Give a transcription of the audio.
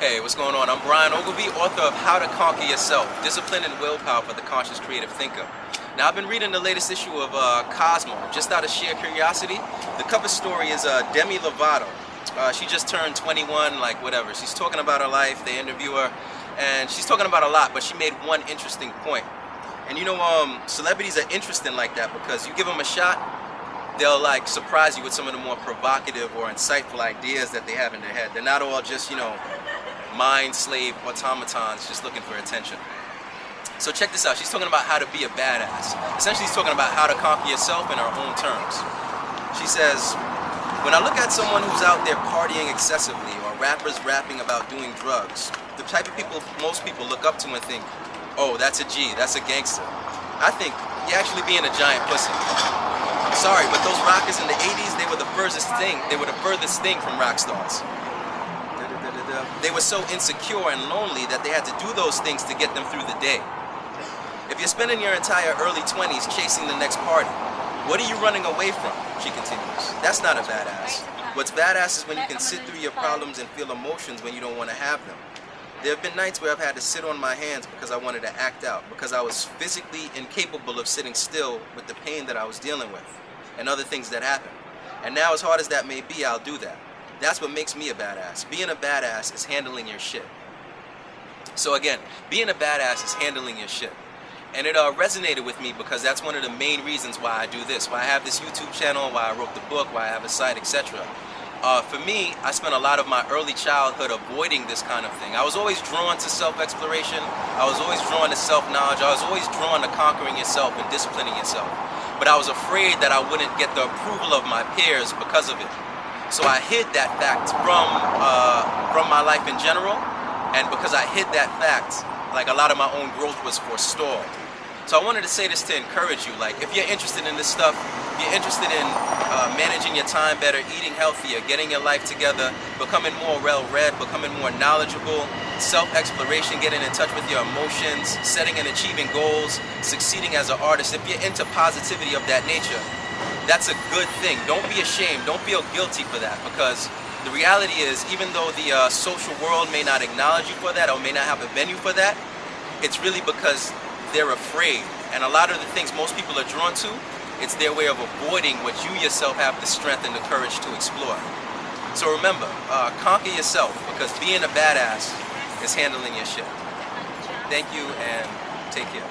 Hey, what's going on? I'm Brian Ogilvy, author of How to Conquer Yourself, Discipline and Willpower for the Conscious Creative Thinker. Now, I've been reading the latest issue of Cosmo, just out of sheer curiosity. The cover story is Demi Lovato. She just turned 21, like whatever. She's talking about her life, they interview her, and she's talking about a lot, but she made one interesting point. And you know, celebrities are interesting like that because you give them a shot, they'll like surprise you with some of the more provocative or insightful ideas that they have in their head. They're not all just, you know, mind slave automatons just looking for attention. So check this out. She's talking about how to be a badass. Essentially, she's talking about how to conquer yourself in her own terms. She says, when I look at someone who's out there partying excessively or rappers rapping about doing drugs, the type of people most people look up to and think, oh, that's a G, that's a gangster. I think you're actually being a giant pussy. Sorry, but those rockers in the 80s, they were the furthest thing. They were the furthest thing from rock stars. They were so insecure and lonely that they had to do those things to get them through the day. If you're spending your entire early 20s chasing the next party, what are you running away from? She continues. That's not a badass. What's badass is when you can sit through your problems and feel emotions when you don't want to have them. There have been nights where I've had to sit on my hands because I wanted to act out, because I was physically incapable of sitting still with the pain that I was dealing with and other things that happened. And now, as hard as that may be, I'll do that. That's what makes me a badass. Being a badass is handling your shit. So again, being a badass is handling your shit. And it resonated with me because that's one of the main reasons why I do this, why I have this YouTube channel, why I wrote the book, why I have a site, etc. For me, I spent a lot of my early childhood avoiding this kind of thing. I was always drawn to self-exploration. I was always drawn to self-knowledge. I was always drawn to conquering yourself and disciplining yourself. But I was afraid that I wouldn't get the approval of my peers because of it. So I hid that fact from my life in general, and because I hid that fact, like a lot of my own growth was forestalled. So I wanted to say this to encourage you, like if you're interested in this stuff, if you're interested in managing your time better, eating healthier, getting your life together, becoming more well-read, becoming more knowledgeable, self-exploration, getting in touch with your emotions, setting and achieving goals, succeeding as an artist, if you're into positivity of that nature, that's a good thing. Don't be ashamed. Don't feel guilty for that, because the reality is, even though the social world may not acknowledge you for that or may not have a venue for that, it's really because they're afraid. And a lot of the things most people are drawn to, it's their way of avoiding what you yourself have the strength and the courage to explore. So remember, conquer yourself, because being a badass is handling your shit. Thank you, and take care.